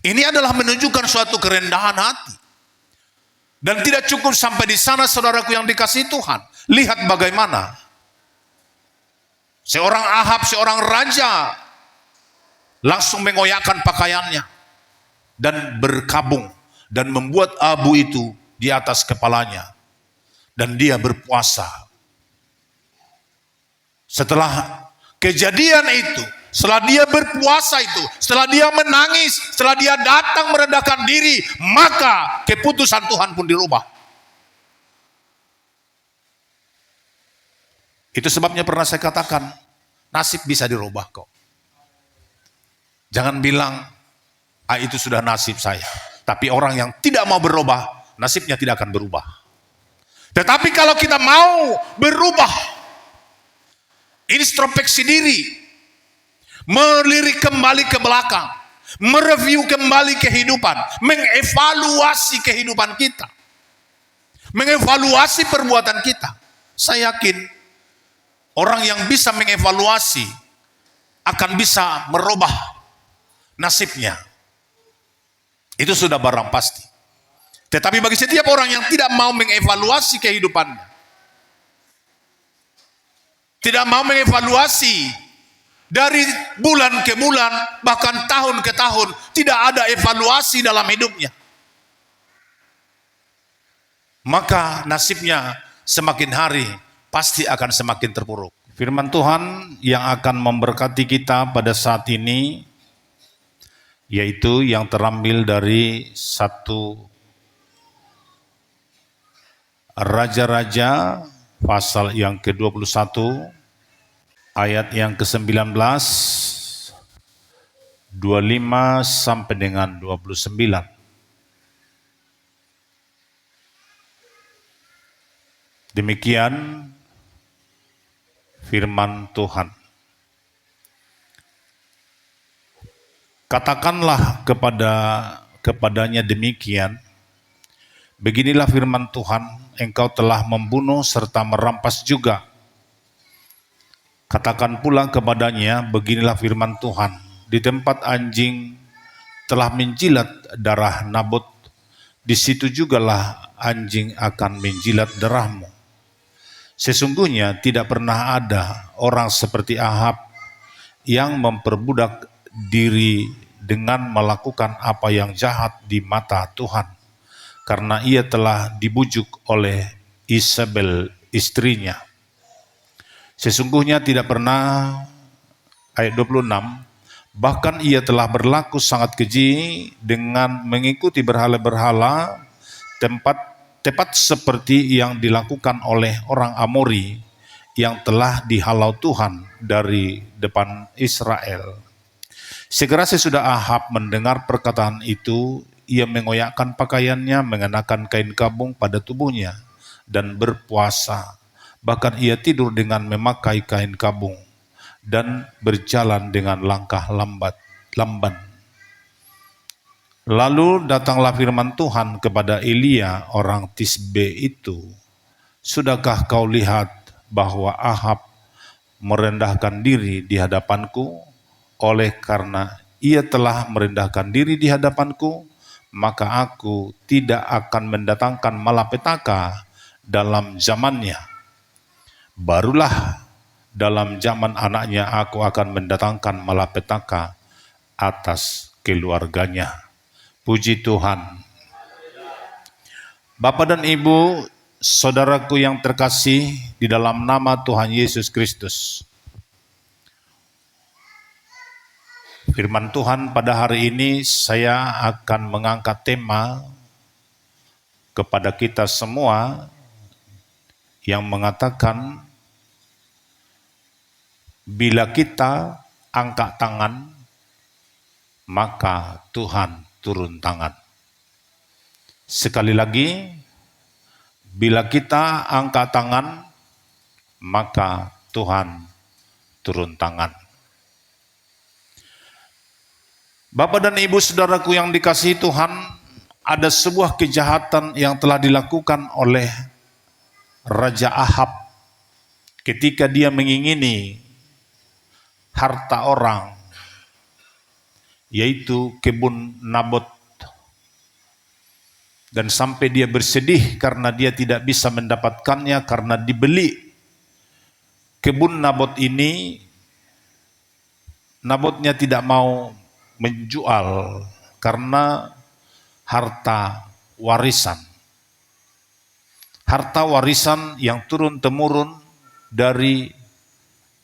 Ini adalah menunjukkan suatu kerendahan hati. Dan tidak cukup sampai di sana, saudaraku yang dikasihi Tuhan. Lihat bagaimana seorang Ahab, seorang raja, langsung mengoyakkan pakaiannya dan berkabung dan membuat abu itu di atas kepalanya. Dan dia berpuasa. Setelah kejadian itu, setelah dia berpuasa itu, setelah dia menangis, setelah dia datang merendahkan diri, maka keputusan Tuhan pun dirubah. Itu sebabnya pernah saya katakan, nasib bisa dirubah kok. Jangan bilang, itu sudah nasib saya. Tapi orang yang tidak mau berubah, nasibnya tidak akan berubah. Tetapi kalau kita mau berubah, introspeksi diri, melirik kembali ke belakang, mereview kembali kehidupan, mengevaluasi kehidupan kita, mengevaluasi perbuatan kita. Saya yakin orang yang bisa mengevaluasi akan bisa merubah nasibnya. Itu sudah barang pasti. Tetapi bagi setiap orang yang tidak mau mengevaluasi kehidupannya, tidak mau mengevaluasi dari bulan ke bulan, bahkan tahun ke tahun, tidak ada evaluasi dalam hidupnya, maka nasibnya semakin hari pasti akan semakin terpuruk. Firman Tuhan yang akan memberkati kita pada saat ini, yaitu yang terambil dari 1 Raja-Raja pasal yang ke-21 ayat yang ke-19, 25 sampai dengan 29. Demikian firman Tuhan. Katakanlah kepadanya demikian, beginilah firman Tuhan, engkau telah membunuh serta merampas juga. Katakan pula kepadanya, beginilah firman Tuhan, di tempat anjing telah menjilat darah Nabot, di situ jugalah anjing akan menjilat darahmu. Sesungguhnya tidak pernah ada orang seperti Ahab yang memperbudak diri dengan melakukan apa yang jahat di mata Tuhan, karena ia telah dibujuk oleh Isabel istrinya. Sesungguhnya tidak pernah, ayat 26, bahkan ia telah berlaku sangat keji dengan mengikuti berhala-berhala, tepat seperti yang dilakukan oleh orang Amori yang telah dihalau Tuhan dari depan Israel. Segera sesudah Ahab mendengar perkataan itu, ia mengoyakkan pakaiannya, mengenakan kain kabung pada tubuhnya, dan berpuasa. Bahkan ia tidur dengan memakai kain kabung, dan berjalan dengan langkah lamban. Lalu datanglah firman Tuhan kepada Elia orang Tisbe itu, sudahkah kau lihat bahwa Ahab merendahkan diri di hadapanku? Oleh karena ia telah merendahkan diri di hadapanku, maka aku tidak akan mendatangkan malapetaka dalam zamannya. Barulah dalam zaman anaknya aku akan mendatangkan malapetaka atas keluarganya. Puji Tuhan. Bapak dan Ibu, saudaraku yang terkasih di dalam nama Tuhan Yesus Kristus. Firman Tuhan pada hari ini saya akan mengangkat tema kepada kita semua yang mengatakan, bila kita angkat tangan, maka Tuhan turun tangan. Sekali lagi, bila kita angkat tangan, maka Tuhan turun tangan. Bapak dan Ibu saudaraku yang dikasihi Tuhan, ada sebuah kejahatan yang telah dilakukan oleh Raja Ahab ketika dia mengingini harta orang yaitu kebun Nabot. Dan sampai dia bersedih karena dia tidak bisa mendapatkannya karena dibeli. Kebun Nabot ini, Nabotnya tidak mau menjual karena harta warisan. Harta warisan yang turun-temurun dari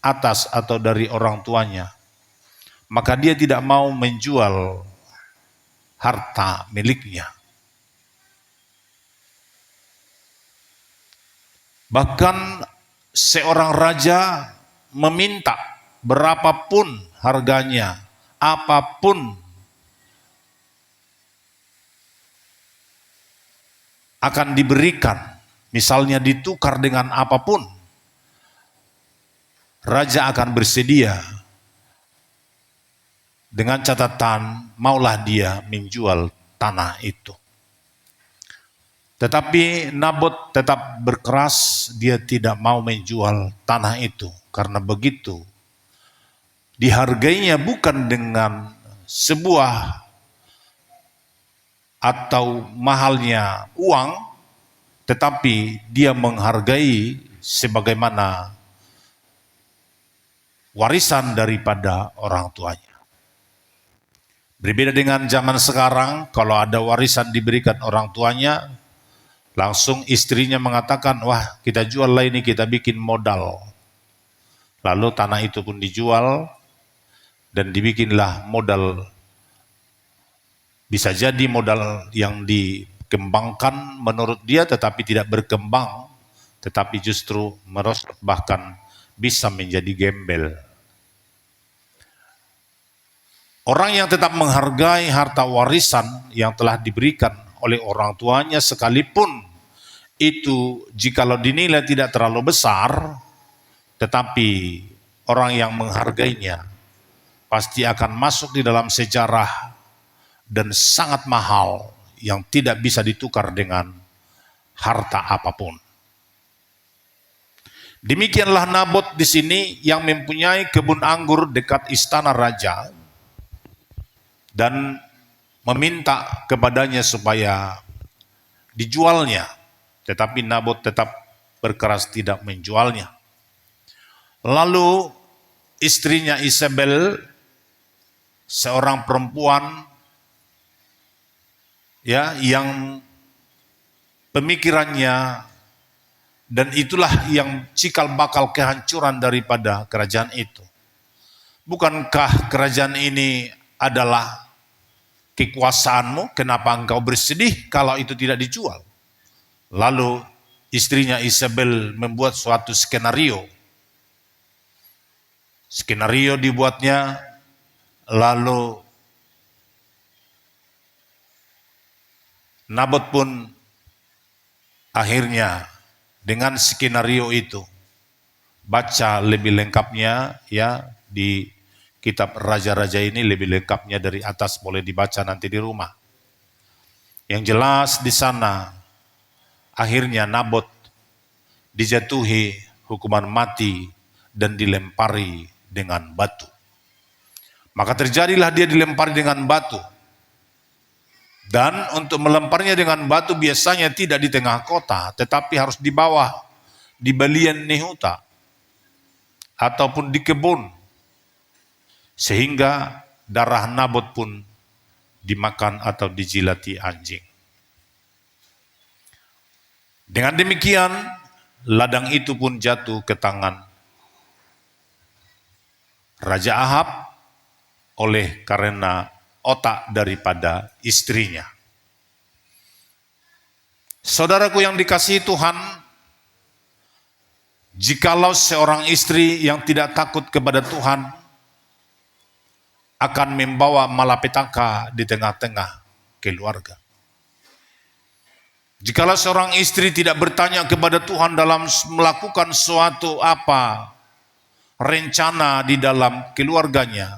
atas atau dari orang tuanya. Maka dia tidak mau menjual harta miliknya. Bahkan seorang raja meminta berapapun harganya, apapun akan diberikan. Misalnya ditukar dengan apapun, raja akan bersedia dengan catatan maulah dia menjual tanah itu. Tetapi Nabot tetap berkeras, dia tidak mau menjual tanah itu. Karena begitu, dihargainya bukan dengan sebuah atau mahalnya uang, tetapi dia menghargai sebagaimana warisan daripada orang tuanya. Berbeda dengan zaman sekarang, kalau ada warisan diberikan orang tuanya, langsung istrinya mengatakan, wah kita jual lah ini, kita bikin modal. Lalu tanah itu pun dijual dan dibikinlah modal. Bisa jadi modal yang dikembangkan menurut dia tetapi tidak berkembang, tetapi justru merosot, bahkan bisa menjadi gembel. Orang yang tetap menghargai harta warisan yang telah diberikan oleh orang tuanya, sekalipun itu jikalau dinilai tidak terlalu besar, tetapi orang yang menghargainya pasti akan masuk di dalam sejarah dan sangat mahal yang tidak bisa ditukar dengan harta apapun. Demikianlah Nabot di sini yang mempunyai kebun anggur dekat istana raja dan meminta kepadanya supaya dijualnya, tetapi Nabot tetap berkeras tidak menjualnya. Lalu istrinya Isabel, seorang perempuan ya yang pemikirannya, dan itulah yang cikal bakal kehancuran daripada kerajaan itu. Bukankah kerajaan ini adalah kekuasaanmu, kenapa engkau bersedih kalau itu tidak dijual? Lalu istrinya Isabel membuat suatu skenario. Skenario dibuatnya, lalu Nabot pun akhirnya dengan skenario itu, baca lebih lengkapnya ya di kitab Raja-Raja ini, lebih lengkapnya dari atas, boleh dibaca nanti di rumah. Yang jelas di sana akhirnya Nabot dijatuhi hukuman mati dan dilempari dengan batu. Maka terjadilah dia dilempari dengan batu. Dan untuk melemparnya dengan batu biasanya tidak di tengah kota, tetapi harus di bawah, di balian Nehuta, ataupun di kebun. Sehingga darah Nabot pun dimakan atau dijilati anjing. Dengan demikian, ladang itu pun jatuh ke tangan Raja Ahab oleh karena otak daripada istrinya. Saudaraku yang dikasihi Tuhan, jikalau seorang istri yang tidak takut kepada Tuhan akan membawa malapetaka di tengah-tengah keluarga. Jikalau seorang istri tidak bertanya kepada Tuhan dalam melakukan suatu apa rencana di dalam keluarganya,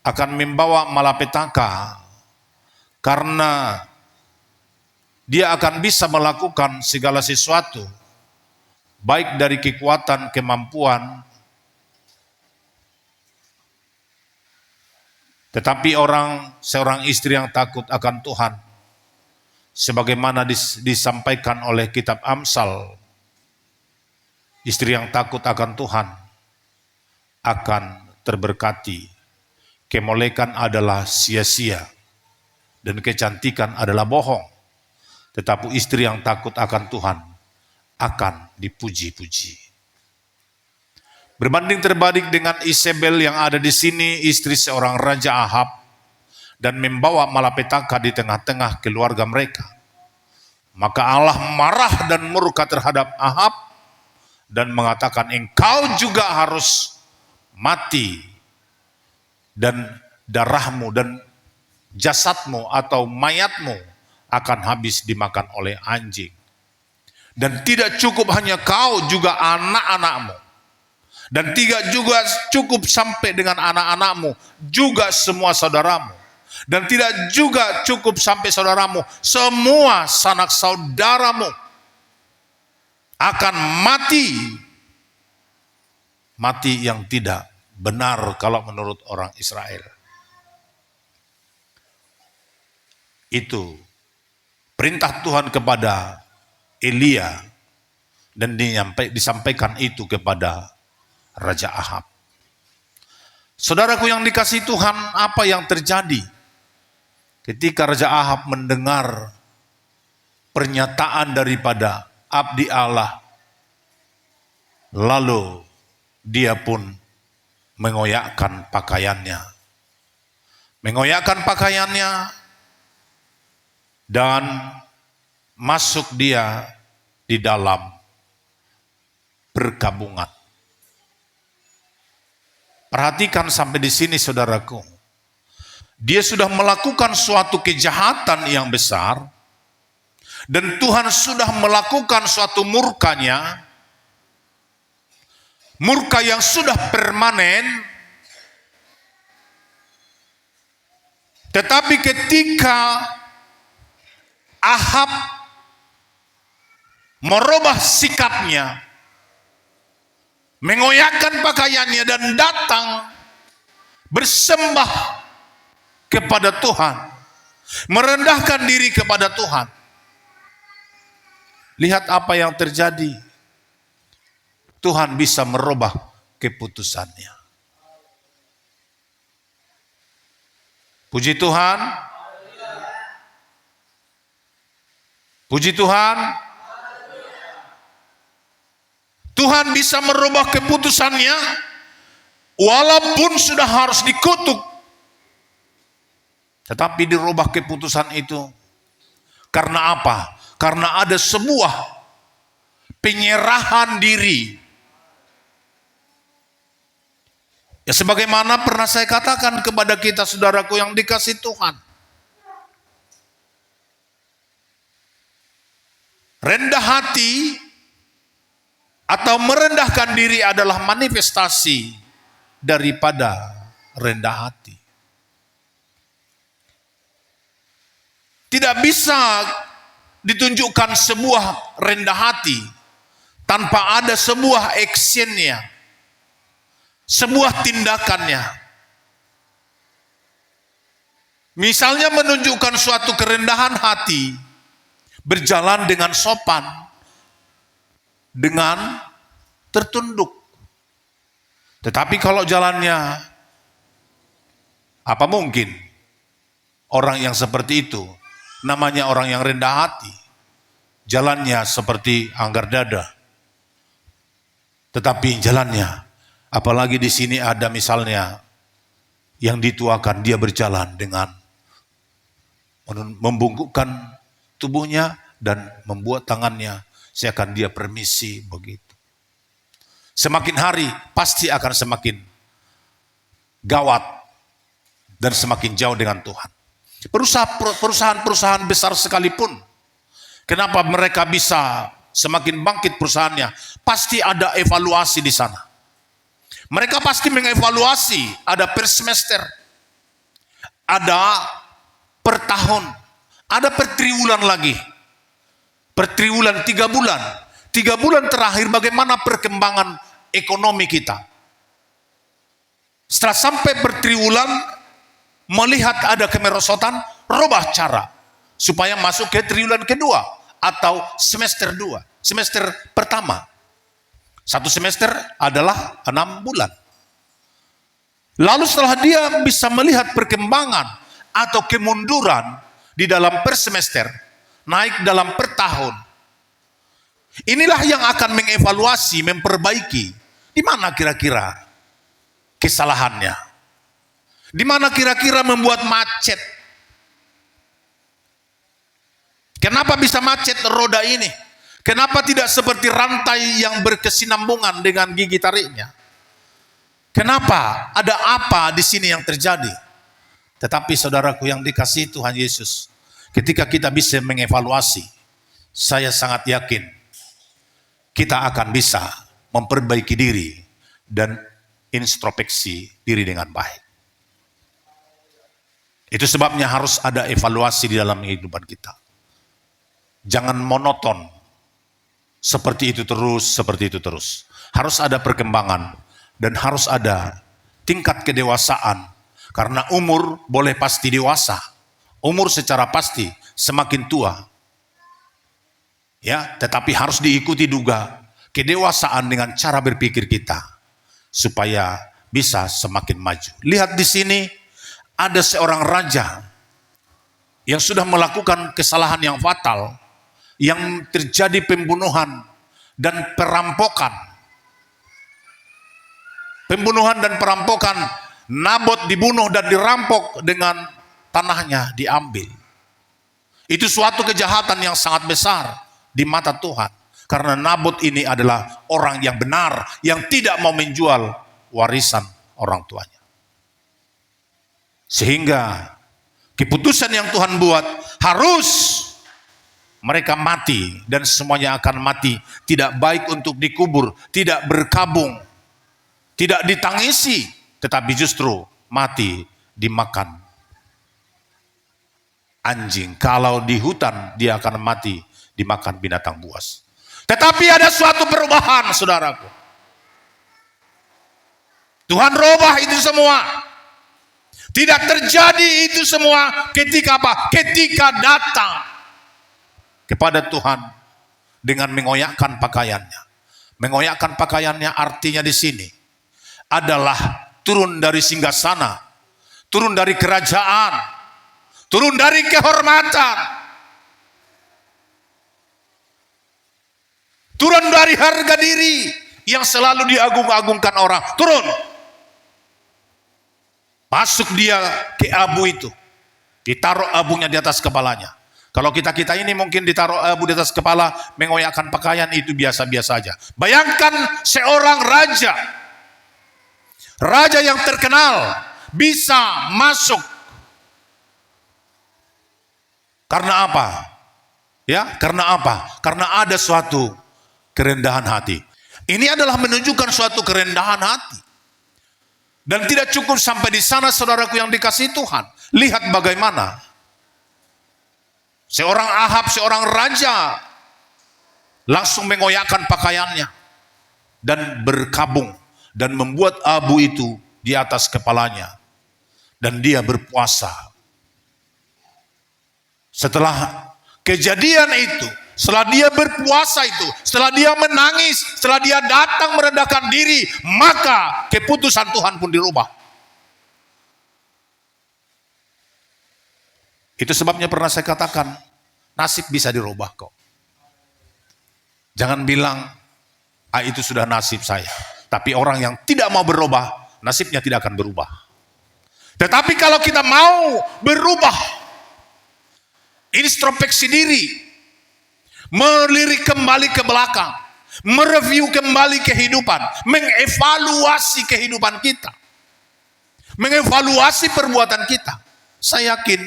akan membawa malapetaka, karena dia akan bisa melakukan segala sesuatu, baik dari kekuatan, kemampuan, Tetapi seorang istri yang takut akan Tuhan, sebagaimana disampaikan oleh kitab Amsal, istri yang takut akan Tuhan akan terberkati. Kemolekan adalah sia-sia dan kecantikan adalah bohong. Tetapi istri yang takut akan Tuhan akan dipuji-puji. Berbanding terbalik dengan Isabel yang ada di sini, istri seorang Raja Ahab, dan membawa malapetaka di tengah-tengah keluarga mereka. Maka Allah marah dan murka terhadap Ahab dan mengatakan, engkau juga harus mati, dan darahmu dan jasadmu atau mayatmu akan habis dimakan oleh anjing. Dan tidak cukup hanya kau, juga anak-anakmu. Dan tidak juga cukup sampai dengan anak-anakmu, juga semua saudaramu. Dan tidak juga cukup sampai saudaramu, semua sanak saudaramu akan mati. Mati yang tidak benar kalau menurut orang Israel. Itu perintah Tuhan kepada Elia, dan disampaikan itu kepada Raja Ahab. Saudaraku yang dikasihi Tuhan, apa yang terjadi ketika Raja Ahab mendengar pernyataan daripada abdi Allah, lalu dia pun mengoyakkan pakaiannya. Dan masuk dia di dalam perkabungan. Perhatikan sampai di sini saudaraku. Dia sudah melakukan suatu kejahatan yang besar, dan Tuhan sudah melakukan suatu murkanya, murka yang sudah permanen. Tetapi ketika Ahab merubah sikapnya, mengoyakkan pakaiannya dan datang bersembah kepada Tuhan, merendahkan diri kepada Tuhan, lihat apa yang terjadi. Tuhan bisa merubah keputusannya. Puji Tuhan. Puji Tuhan. Tuhan bisa merubah keputusannya walaupun sudah harus dikutuk. Tetapi dirubah keputusan itu karena apa? Karena ada sebuah penyerahan diri. Ya, sebagaimana pernah saya katakan kepada kita saudaraku yang dikasihi Tuhan. Rendah hati atau merendahkan diri adalah manifestasi daripada rendah hati. Tidak bisa ditunjukkan sebuah rendah hati tanpa ada sebuah actionnya, sebuah tindakannya. Misalnya menunjukkan suatu kerendahan hati, berjalan dengan sopan, dengan tertunduk. Tetapi kalau jalannya, apa mungkin orang yang seperti itu namanya orang yang rendah hati? Jalannya seperti anggar dada. Tetapi jalannya, apalagi di sini ada misalnya yang dituakan, dia berjalan dengan membungkukkan tubuhnya dan membuat tangannya seakan dia permisi begitu. Semakin hari pasti akan semakin gawat dan semakin jauh dengan Tuhan. Perusahaan-perusahaan besar sekalipun, kenapa mereka bisa semakin bangkit perusahaannya? Pasti ada evaluasi di sana. Mereka pasti mengevaluasi, ada per semester, ada per tahun, ada per triwulan lagi. Per triwulan 3 bulan. 3 bulan terakhir bagaimana perkembangan ekonomi kita. Setelah sampai per triwulan, melihat ada kemerosotan, rubah cara supaya masuk ke triwulan kedua atau semester 2, semester pertama. Satu semester adalah 6 bulan. Lalu setelah dia bisa melihat perkembangan atau kemunduran di dalam per semester, naik dalam per tahun, inilah yang akan mengevaluasi, memperbaiki di mana kira-kira kesalahannya, di mana kira-kira membuat macet. Kenapa bisa macet roda ini? Kenapa tidak seperti rantai yang berkesinambungan dengan gigi tariknya? Kenapa? Ada apa di sini yang terjadi? Tetapi saudaraku yang dikasihi Tuhan Yesus, ketika kita bisa mengevaluasi, saya sangat yakin kita akan bisa memperbaiki diri dan introspeksi diri dengan baik. Itu sebabnya harus ada evaluasi di dalam kehidupan kita. Jangan monoton, seperti itu terus. Harus ada perkembangan dan harus ada tingkat kedewasaan. Karena umur boleh pasti dewasa. Umur secara pasti semakin tua. Ya, tetapi harus diikuti juga kedewasaan dengan cara berpikir kita supaya bisa semakin maju. Lihat di sini ada seorang raja yang sudah melakukan kesalahan yang fatal, yang terjadi pembunuhan dan perampokan. Pembunuhan dan perampokan, Nabot dibunuh dan dirampok dengan tanahnya diambil. Itu suatu kejahatan yang sangat besar di mata Tuhan. Karena Nabot ini adalah orang yang benar, yang tidak mau menjual warisan orang tuanya. Sehingga keputusan yang Tuhan buat harus mereka mati dan semuanya akan mati. Tidak baik untuk dikubur, tidak berkabung, tidak ditangisi, tetapi justru mati dimakan anjing. Kalau di hutan dia akan mati dimakan binatang buas. Tetapi ada suatu perubahan, saudaraku. Tuhan rubah itu semua. Tidak terjadi itu semua ketika apa? Ketika datang kepada Tuhan dengan mengoyakkan pakaiannya. Mengoyakkan pakaiannya artinya di sini adalah turun dari singgasana, turun dari kerajaan, turun dari kehormatan, turun dari harga diri yang selalu diagung-agungkan orang. Turun, masuk dia ke abu itu, ditaruh abunya di atas kepalanya. Kalau kita ini mungkin ditaruh abu di atas kepala, mengoyakkan pakaian itu biasa-biasa saja. Bayangkan seorang raja yang terkenal bisa masuk. Karena apa? Ya, karena apa? Karena ada suatu kerendahan hati. Ini adalah menunjukkan suatu kerendahan hati. Dan tidak cukup sampai di sana, saudaraku yang dikasihi Tuhan. Lihat bagaimana seorang Ahab, seorang raja, langsung mengoyakkan pakaiannya dan berkabung dan membuat abu itu di atas kepalanya, dan dia berpuasa. Setelah kejadian itu, setelah dia berpuasa itu, setelah dia menangis, setelah dia datang merendahkan diri, maka keputusan Tuhan pun dirubah. Itu sebabnya pernah saya katakan, nasib bisa dirubah kok. Jangan bilang, itu sudah nasib saya. Tapi orang yang tidak mau berubah, nasibnya tidak akan berubah. Tetapi kalau kita mau berubah, introspeksi diri, melirik kembali ke belakang, mereview kembali kehidupan, mengevaluasi kehidupan kita, mengevaluasi perbuatan kita. Saya yakin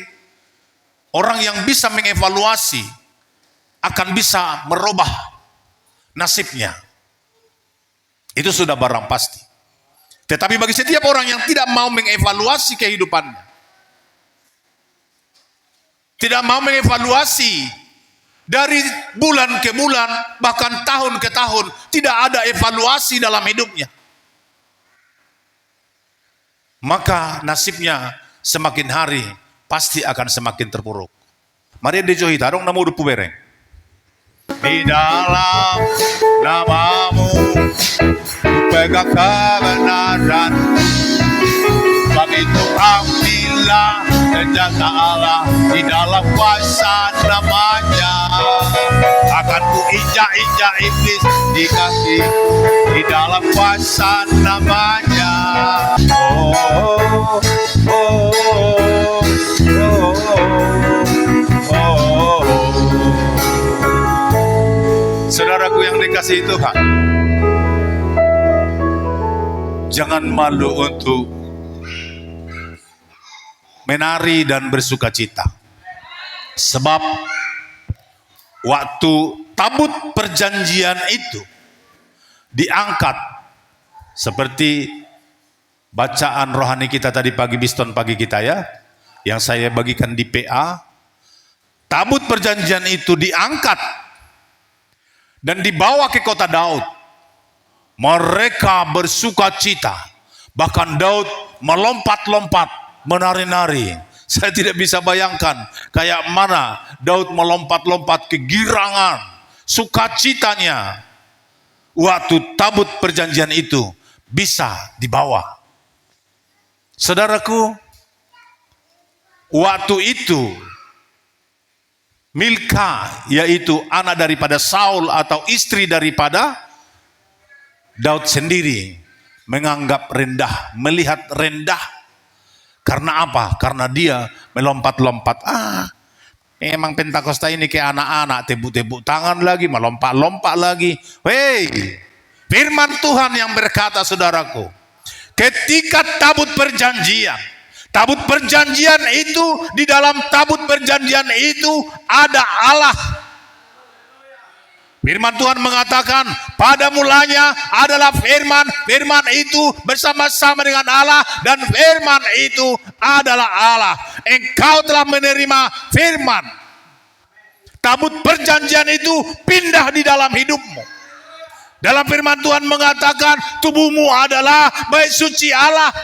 orang yang bisa mengevaluasi akan bisa merubah nasibnya. Itu sudah barang pasti. Tetapi bagi setiap orang yang tidak mau mengevaluasi kehidupannya, tidak mau mengevaluasi dari bulan ke bulan, bahkan tahun ke tahun, tidak ada evaluasi dalam hidupnya, maka nasibnya semakin hari pasti akan semakin terpuruk. Mari dijohi tarung namu dupu bereng. Di dalam namamu pegang kebenaran, begitu ambillah senjata Allah di dalam kuasa namanya. Akan ku injak-injak iblis di kaki di dalam kuasa namanya. Oh, oh, oh, oh, oh, oh. Saudaraku yang dikasihi Tuhan, jangan malu untuk menari dan bersuka cita. Sebab waktu tabut perjanjian itu diangkat, seperti bacaan rohani kita tadi pagi, Biston pagi kita ya, yang saya bagikan di PA, tabut perjanjian itu diangkat dan dibawa ke kota Daud. Mereka bersuka cita, bahkan Daud melompat-lompat, menari-nari. Saya tidak bisa bayangkan kayak mana Daud melompat-lompat kegirangan, sukacitanya waktu tabut perjanjian itu bisa dibawa. Saudaraku, waktu itu Milka, yaitu anak daripada Saul atau istri daripada Daud sendiri, menganggap rendah, melihat rendah. Karena apa? Karena dia melompat-lompat. Memang Pentakosta ini kayak anak-anak, tepuk-tepuk tangan lagi, melompat-lompat lagi. Hei, firman Tuhan yang berkata, saudaraku, ketika tabut perjanjian itu, di dalam tabut perjanjian itu ada Allah. Firman Tuhan mengatakan, pada mulanya adalah firman, firman itu bersama-sama dengan Allah, dan firman itu adalah Allah. Engkau telah menerima firman. Tabut perjanjian itu pindah di dalam hidupmu. Dalam firman Tuhan mengatakan, tubuhmu adalah bait suci Allah.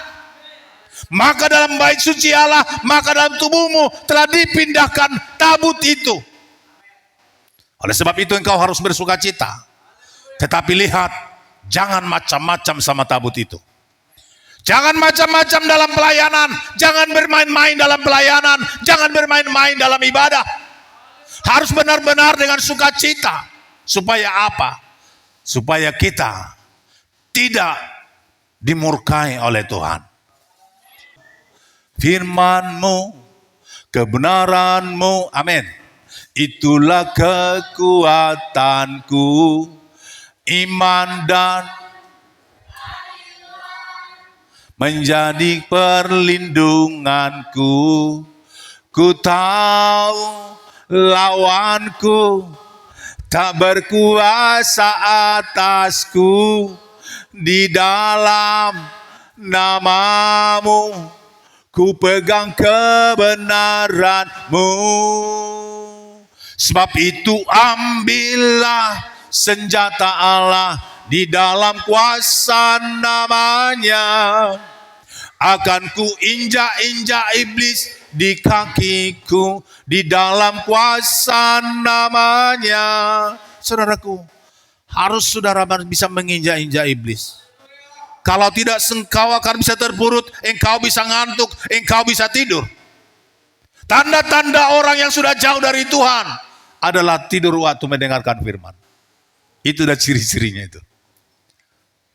Maka dalam bait suci Allah, maka dalam tubuhmu telah dipindahkan tabut itu. Oleh sebab itu engkau harus bersuka cita. Tetapi lihat, jangan macam-macam sama tabut itu. Jangan macam-macam dalam pelayanan. Jangan bermain-main dalam pelayanan. Jangan bermain-main dalam ibadah. Harus benar-benar dengan sukacita. Supaya apa? Supaya kita tidak dimurkai oleh Tuhan. Firman-Mu, kebenaran-Mu, amin. Itulah kekuatanku, iman dan menjadi perlindunganku. Ku tahu lawanku tak berkuasa atasku. Di dalam namamu ku pegang kebenaran-Mu. Sebab itu ambillah senjata Allah di dalam kuasa namanya. Akan ku injak-injak iblis di kakiku di dalam kuasa namanya. Saudaraku, harus saudara bisa menginjak-injak iblis. Kalau tidak, engkau akan bisa terpuruk, engkau bisa ngantuk, engkau bisa tidur. Tanda-tanda orang yang sudah jauh dari Tuhan adalah tidur waktu mendengarkan firman. Itu dah ciri-cirinya itu.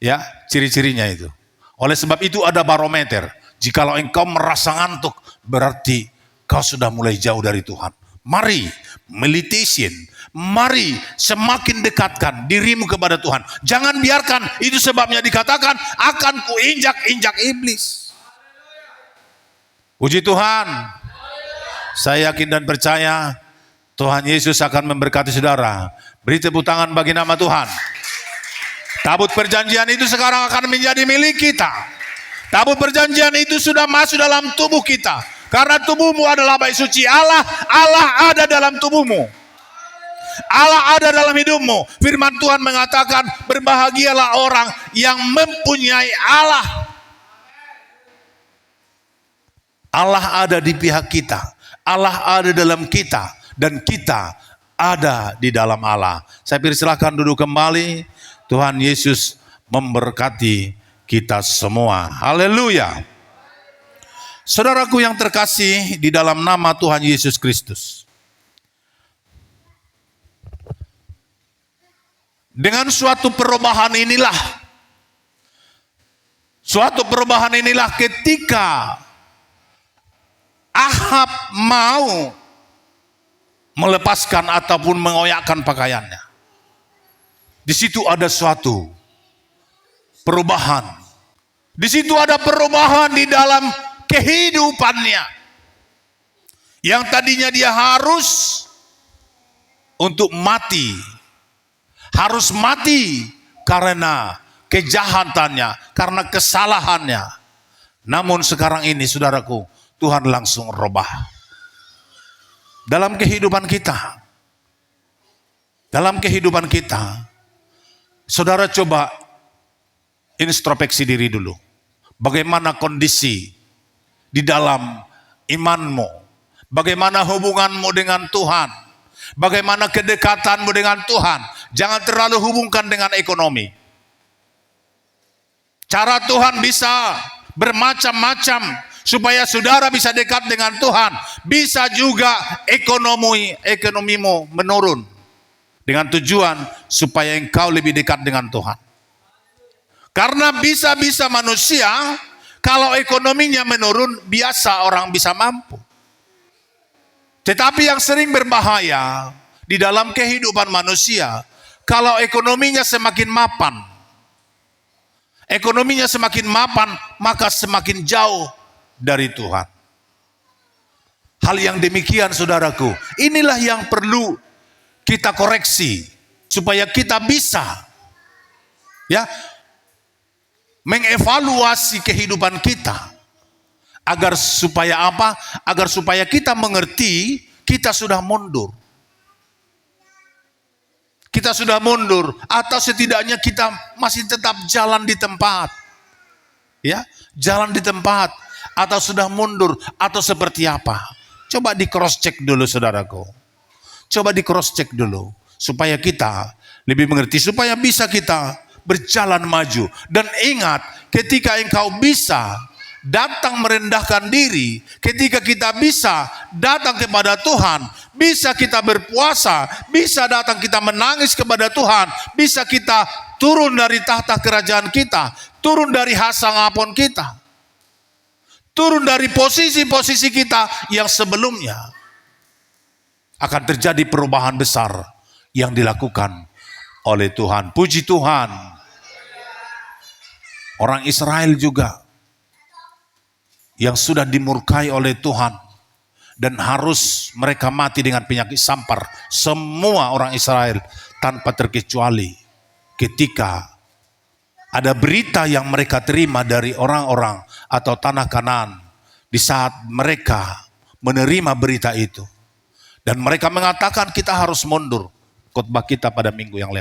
Ya, ciri-cirinya itu. Oleh sebab itu ada barometer. Jikalau engkau merasa ngantuk, berarti kau sudah mulai jauh dari Tuhan. Mari meditation, mari semakin dekatkan dirimu kepada Tuhan. Jangan biarkan, itu sebabnya dikatakan akan kuinjak-injak iblis. Puji Tuhan. Saya yakin dan percaya Tuhan Yesus akan memberkati saudara. Beri tepuk tangan bagi nama Tuhan. Tabut perjanjian itu sekarang akan menjadi milik kita. Tabut perjanjian itu sudah masuk dalam tubuh kita. Karena tubuhmu adalah bait suci Allah. Allah ada dalam tubuhmu. Allah ada dalam hidupmu. Firman Tuhan mengatakan, berbahagialah orang yang mempunyai Allah. Allah ada di pihak kita. Allah ada dalam kita. Dan kita ada di dalam Allah. Saya persilahkan duduk kembali. Tuhan Yesus memberkati kita semua. Haleluya. Saudaraku yang terkasih di dalam nama Tuhan Yesus Kristus. Dengan suatu perubahan inilah ketika Ahab mau melepaskan ataupun mengoyakkan pakaiannya. Di situ ada suatu perubahan. Di situ ada perubahan di dalam kehidupannya. Yang tadinya dia harus untuk mati. Harus mati karena kejahatannya, karena kesalahannya. Namun sekarang ini saudaraku, Tuhan langsung robah. Dalam kehidupan kita, saudara coba introspeksi diri dulu. Bagaimana kondisi di dalam imanmu? Bagaimana hubunganmu dengan Tuhan? Bagaimana kedekatanmu dengan Tuhan? Jangan terlalu hubungkan dengan ekonomi. Cara Tuhan bisa bermacam-macam supaya saudara bisa dekat dengan Tuhan. Bisa juga ekonomimu menurun dengan tujuan supaya engkau lebih dekat dengan Tuhan. Karena bisa-bisa manusia kalau ekonominya menurun biasa orang bisa mampu. Tetapi yang sering berbahaya di dalam kehidupan manusia, kalau ekonominya semakin mapan, maka semakin jauh dari Tuhan. Hal yang demikian saudaraku, inilah yang perlu kita koreksi supaya kita bisa mengevaluasi kehidupan kita. Agar supaya apa? Agar supaya kita mengerti kita sudah mundur. Kita sudah mundur atau setidaknya kita masih tetap jalan di tempat. Jalan di tempat atau sudah mundur atau seperti apa? Coba di cross check dulu saudaraku. Coba di cross check dulu supaya kita lebih mengerti, supaya bisa kita berjalan maju. Dan ingat, ketika engkau bisa datang merendahkan diri, ketika kita bisa datang kepada Tuhan, bisa kita berpuasa, bisa datang kita menangis kepada Tuhan, bisa kita turun dari tahta kerajaan kita, turun dari hasangapun kita, turun dari posisi-posisi kita yang sebelumnya, akan terjadi perubahan besar yang dilakukan oleh Tuhan. Puji Tuhan. Orang Israel juga yang sudah dimurkai oleh Tuhan dan harus mereka mati dengan penyakit sampar. Semua orang Israel tanpa terkecuali, ketika ada berita yang mereka terima dari orang-orang atau tanah Kanaan, di saat mereka menerima berita itu dan mereka mengatakan kita harus mundur. Khotbah kita pada minggu yang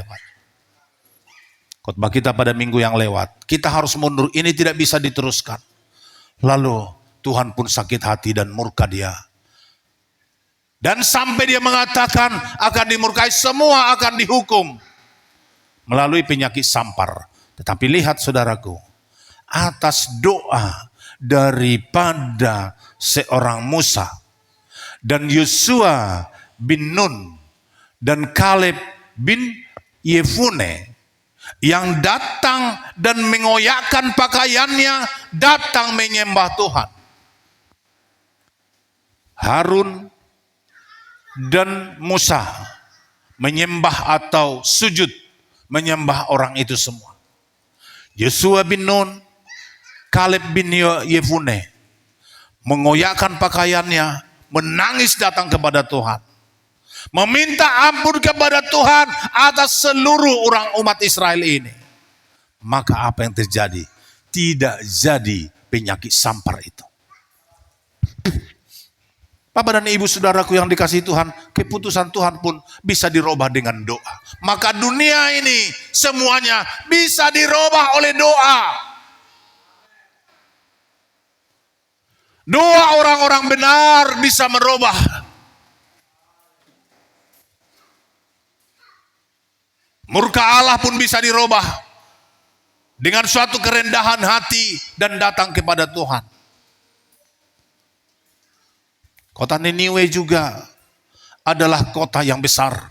lewat, kita harus mundur, ini tidak bisa diteruskan. Lalu Tuhan pun sakit hati dan murka dia. Dan sampai dia mengatakan akan dimurkai, semua akan dihukum melalui penyakit sampar. Tetapi lihat saudaraku, atas doa daripada seorang Musa dan Yosua bin Nun dan Kaleb bin Yefune, yang datang dan mengoyakkan pakaiannya, datang menyembah Tuhan. Harun dan Musa menyembah atau sujud menyembah orang itu semua. Yosua bin Nun, Kaleb bin Yefune mengoyakkan pakaiannya, menangis datang kepada Tuhan, meminta ampun kepada Tuhan atas seluruh orang umat Israel ini. Maka apa yang terjadi? Tidak jadi penyakit sampar itu. Bapak dan Ibu saudaraku yang dikasihi Tuhan, keputusan Tuhan pun bisa dirubah dengan doa. Maka dunia ini semuanya bisa dirubah oleh doa. Doa orang-orang benar bisa merubah. Murka Allah pun bisa dirubah dengan suatu kerendahan hati dan datang kepada Tuhan. Kota Niniwe juga adalah kota yang besar.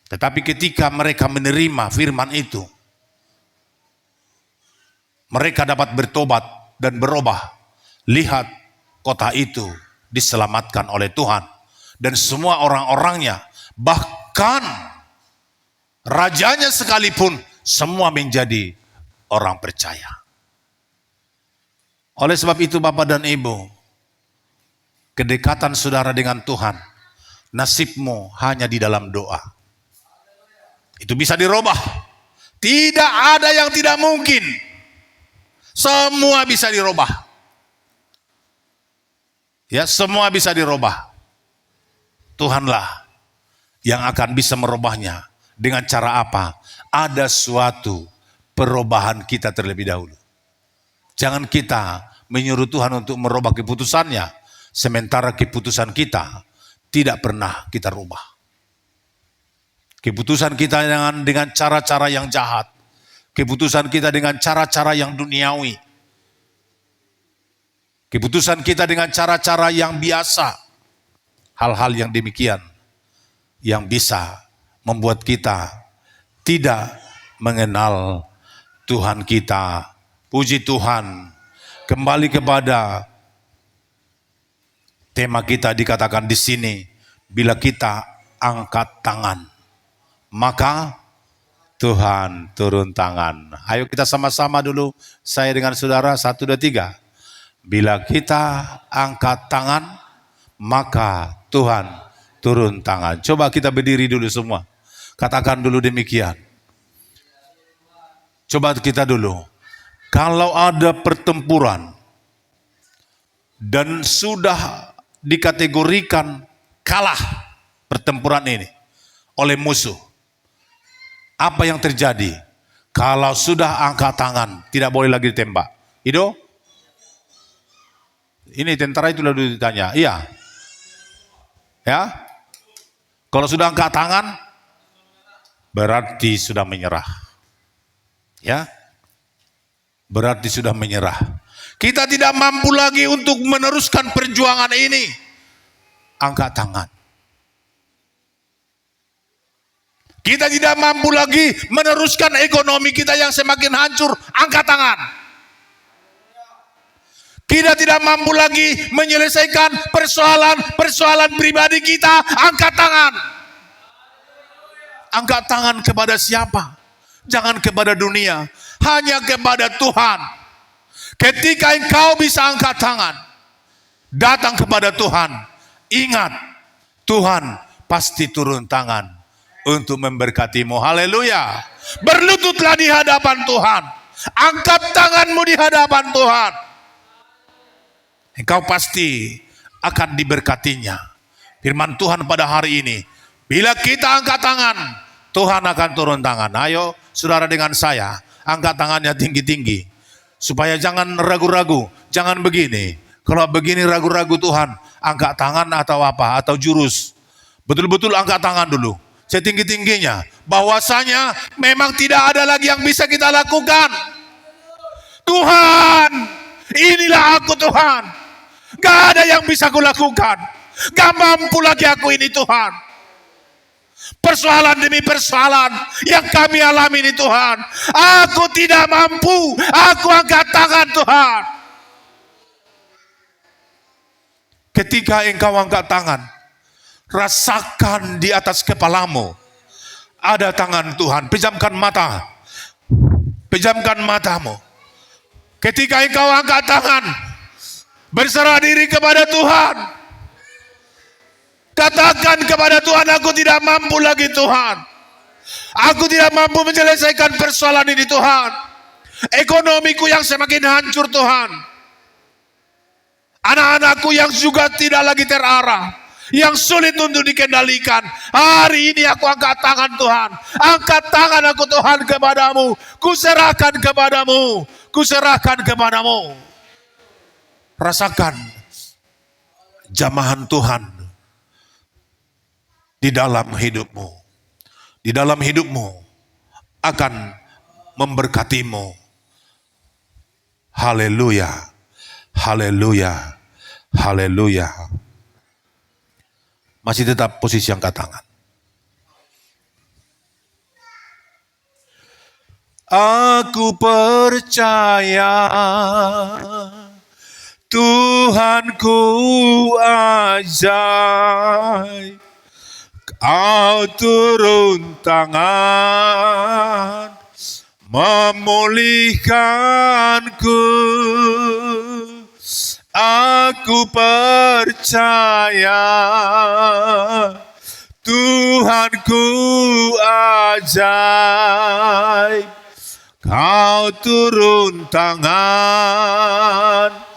Tetapi ketika mereka menerima firman itu, mereka dapat bertobat dan berubah. Lihat, kota itu diselamatkan oleh Tuhan. Dan semua orang-orangnya, bahkan rajanya sekalipun, semua menjadi orang percaya. Oleh sebab itu Bapak dan Ibu, kedekatan saudara dengan Tuhan, nasibmu hanya di dalam doa. Itu bisa dirubah. Tidak ada yang tidak mungkin. Semua bisa dirubah. Ya, semua bisa dirubah. Tuhanlah yang akan bisa merubahnya. Dengan cara apa? Ada suatu perubahan kita terlebih dahulu. Jangan kita menyuruh Tuhan untuk merubah keputusannya, sementara keputusan kita tidak pernah kita rubah. Keputusan kita dengan cara-cara yang jahat. Keputusan kita dengan cara-cara yang duniawi. Keputusan kita dengan cara-cara yang biasa. Hal-hal yang demikian yang bisa membuat kita tidak mengenal Tuhan kita. Puji Tuhan. Kembali kepada tema kita dikatakan di sini, bila kita angkat tangan, maka Tuhan turun tangan. Ayo kita sama-sama dulu, saya dengan saudara, 1, 2, 3. Bila kita angkat tangan, maka Tuhan turun tangan. Coba kita berdiri dulu semua. Katakan dulu demikian. Coba kita dulu. Kalau ada pertempuran dan sudah dikategorikan kalah pertempuran ini oleh musuh, apa yang terjadi? Kalau sudah angkat tangan, tidak boleh lagi ditembak. Ido? Ini tentara itu lalu ditanya. Iya. Ya? Kalau sudah angkat tangan, berarti sudah menyerah. Ya? Berarti sudah menyerah. Kita tidak mampu lagi untuk meneruskan perjuangan ini. Angkat tangan. Kita tidak mampu lagi meneruskan ekonomi kita yang semakin hancur. Angkat tangan. Kita tidak mampu lagi menyelesaikan persoalan pribadi kita. Angkat tangan. Angkat tangan kepada siapa? Jangan kepada dunia. Hanya kepada Tuhan. Ketika engkau bisa angkat tangan, datang kepada Tuhan. Ingat, Tuhan pasti turun tangan untuk memberkatimu. Haleluya. Berlututlah di hadapan Tuhan. Angkat tanganmu di hadapan Tuhan. Engkau pasti akan diberkatinya. Firman Tuhan pada hari ini, bila kita angkat tangan, Tuhan akan turun tangan. Ayo saudara dengan saya, angkat tangannya tinggi-tinggi. Supaya jangan ragu-ragu, jangan begini. Kalau begini ragu-ragu Tuhan, angkat tangan atau apa, atau jurus. Betul-betul angkat tangan dulu. Setinggi-tingginya, bahwasanya memang tidak ada lagi yang bisa kita lakukan. Tuhan, inilah aku Tuhan. Gak ada yang bisa aku lakukan. Gak mampu lagi aku ini Tuhan. Persoalan demi persoalan yang kami alami ini Tuhan. Aku tidak mampu. Aku angkat tangan Tuhan. Ketika engkau angkat tangan, rasakan di atas kepalamu ada tangan Tuhan. Pejamkan mata. Pejamkan matamu. Ketika engkau angkat tangan, berserah diri kepada Tuhan. Katakan kepada Tuhan, aku tidak mampu lagi Tuhan. Aku tidak mampu menyelesaikan persoalan ini Tuhan. Ekonomiku yang semakin hancur Tuhan. Anak-anakku yang juga tidak lagi terarah. Yang sulit untuk dikendalikan. Hari ini aku angkat tangan Tuhan. Angkat tangan aku Tuhan kepadamu. Kuserahkan kepadamu. Kuserahkan kepadamu. Rasakan jamahan Tuhan di dalam hidupmu. Di dalam hidupmu akan memberkatimu. Haleluya, haleluya, haleluya. Masih tetap posisi angkat tangan. Aku percaya Tuhanku ajaib, Kau turun tangan memulihkanku. Aku percaya Tuhanku ajaib, Kau turun tangan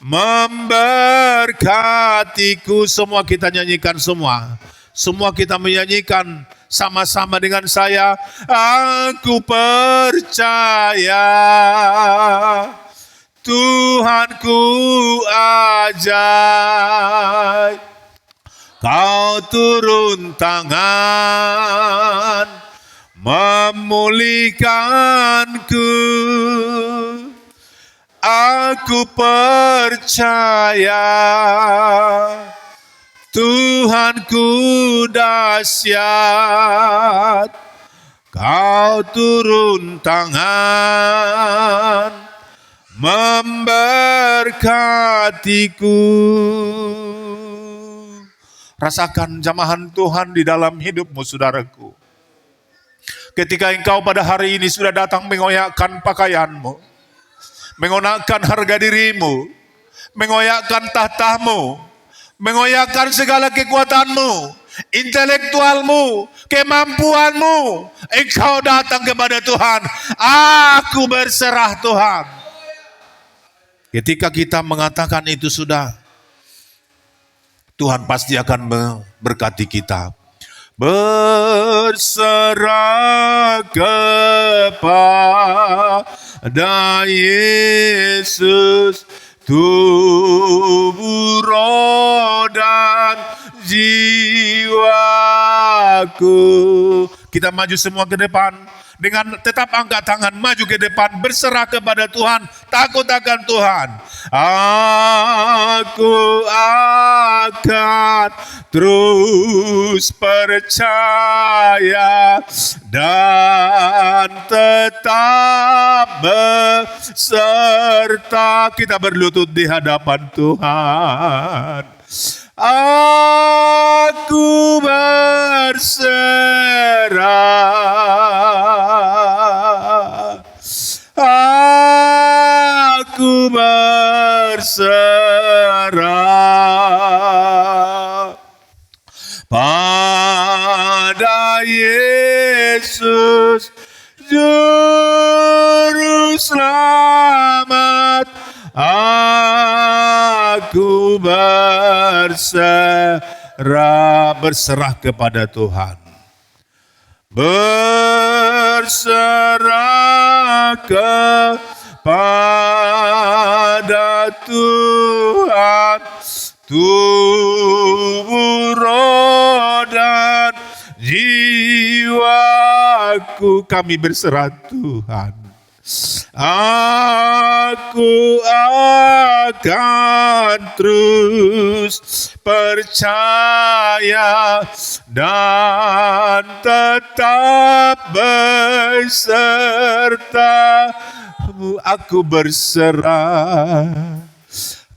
memberkatiku. Semua kita nyanyikan semua. Semua kita menyanyikan sama-sama dengan saya. Aku percaya Tuhanku ajaib, Kau turun tangan memulihkanku. Aku percaya Tuhanku dahsyat, Kau turun tangan memberkatiku. Rasakan jamahan Tuhan di dalam hidupmu, saudaraku. Ketika engkau pada hari ini sudah datang mengoyakkan pakaianmu, mengoyakkan harga dirimu, mengoyakkan tahtamu, mengoyakkan segala kekuatanmu, intelektualmu, kemampuanmu, engkau datang kepada Tuhan. Aku berserah Tuhan. Ketika kita mengatakan itu sudah, Tuhan pasti akan memberkati kita. Berserah kepada Yesus, tubuh, roh, dan jiwaku. Kita maju semua ke depan. Dengan tetap angkat tangan, maju ke depan, berserah kepada Tuhan, takut akan Tuhan. Aku akan terus percaya dan tetap beserta. Kita berlutut di hadapan Tuhan. Aku berserah, aku berserah pada Yesus Juru Selamat. Aku berserah kepada Tuhan. Berserah kepada Tuhan, tubuh, roh, dan jiwaku. Kami berserah Tuhan. Aku akan terus percaya dan tetap beserta. Aku berserah,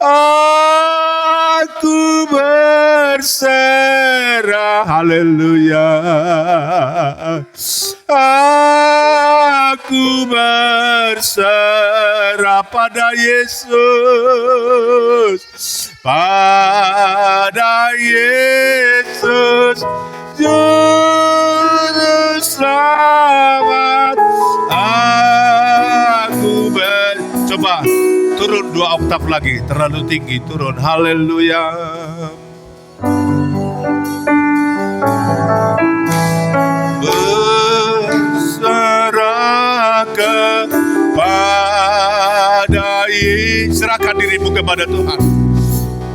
aku berserah. Haleluya. Aku berserah pada Yesus, pada Yesus Juru Selamat. Coba turun 2 oktav lagi, terlalu tinggi, turun. Haleluya. Berserah kepada Serahkan dirimu kepada Tuhan.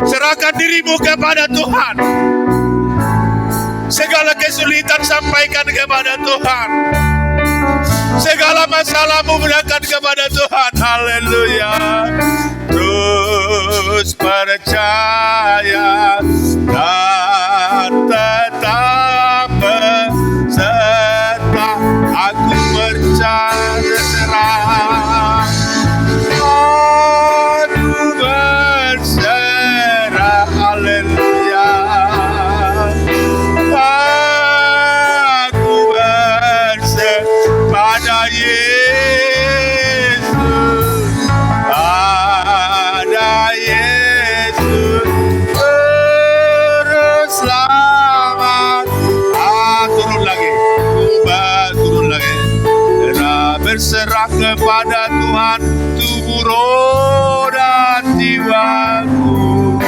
Serahkan dirimu kepada Tuhan. Segala kesulitan sampaikan kepada Tuhan. Segala masalahmu berikan kepada Tuhan. Haleluya. Terus percaya dan tetap berserta. Aku percaya serah. Aku berserah. Haleluya. Aku berserah pada Yesus. Pada Yesus terus selamat. Turun lagi. Turun lagi. Berserah kepada Tuhan tubuh, roh dan jiwaku.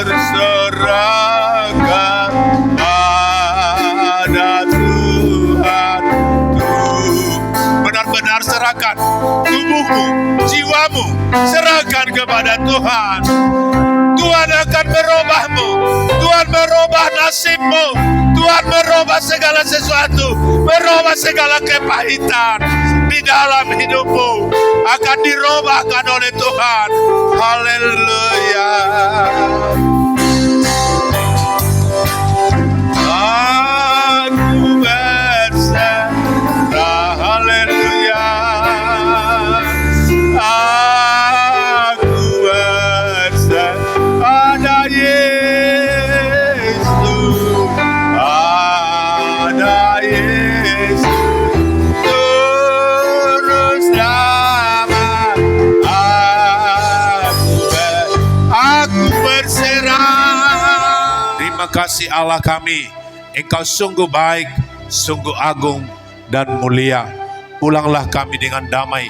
Berserah kepada Tuhan. Benar-benar serahkan tubuhmu, jiwamu, serahkan kepada Tuhan. Tuhan akan merubahmu. Tuhan merubah nasibmu. Tuhan merubah segala sesuatu. Merubah segala kepahitan di dalam hidupmu. Akan dirubahkan oleh Tuhan. Haleluya. Aku berserah. Haleluya. Aku berserah pada Yesus. Pada Yesus terus selamat. Aku berserah. Terima kasih Allah kami. Engkau sungguh baik, sungguh agung dan mulia. Pulanglah kami dengan damai.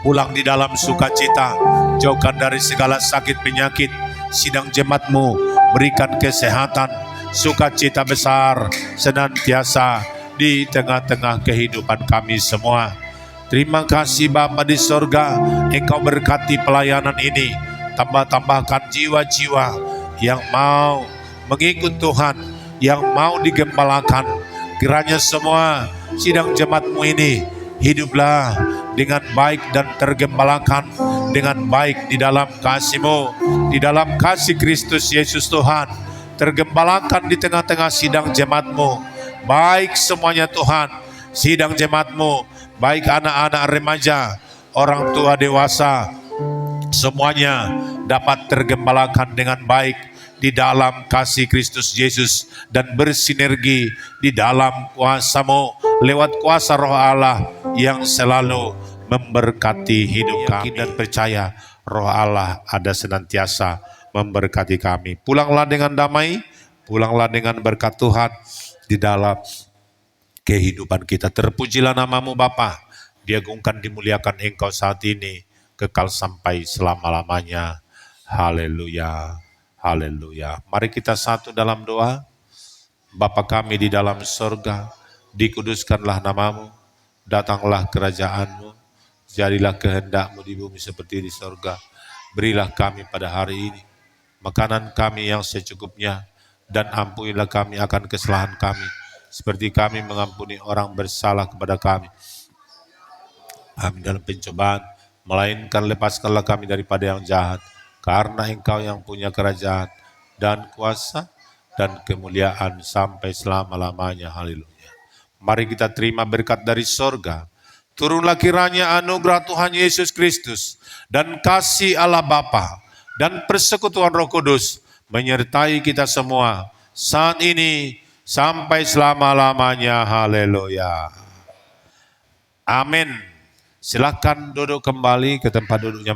Pulang di dalam sukacita. Jauhkan dari segala sakit penyakit. Sidang jemaat-Mu berikan kesehatan, sukacita besar senantiasa di tengah-tengah kehidupan kami semua. Terima kasih Bapa di sorga. Engkau berkati pelayanan ini. Tambah-tambahkan jiwa-jiwa yang mau mengikut Tuhan, yang mau digembalakan. Kiranya semua sidang jemaat-Mu ini hiduplah dengan baik dan tergembalakan dengan baik di dalam kasih-Mu, di dalam kasih Kristus Yesus Tuhan. Tergembalakan di tengah-tengah sidang jemaat-Mu. Baik semuanya Tuhan, sidang jemaat-Mu, baik anak-anak remaja, orang tua dewasa, semuanya dapat tergembalakan dengan baik di dalam kasih Kristus Yesus dan bersinergi di dalam kuasa-Mu lewat kuasa Roh Allah yang selalu memberkati hidup kami, dan percaya Roh Allah ada senantiasa memberkati kami. Pulanglah dengan damai, pulanglah dengan berkat Tuhan di dalam kehidupan kita. Terpujilah nama-Mu Bapa, diagungkan, dimuliakan Engkau saat ini, kekal sampai selama-lamanya. Haleluya. Haleluya. Mari kita satu dalam doa. Bapa kami di dalam sorga, dikuduskanlah nama-Mu, datanglah kerajaan-Mu, jadilah kehendak-Mu di bumi seperti di sorga. Berilah kami pada hari ini makanan kami yang secukupnya, dan ampunilah kami akan kesalahan kami, seperti kami mengampuni orang bersalah kepada kami. Kami dalam pencobaan, melainkan lepaskanlah kami daripada yang jahat. Karena Engkau yang punya kerajaan dan kuasa dan kemuliaan sampai selama-lamanya. Haleluya. Mari kita terima berkat dari sorga. Turunlah kiranya anugerah Tuhan Yesus Kristus dan kasih Allah Bapa dan persekutuan Roh Kudus menyertai kita semua saat ini sampai selama-lamanya. Haleluya. Amin. Silakan duduk kembali ke tempat duduknya.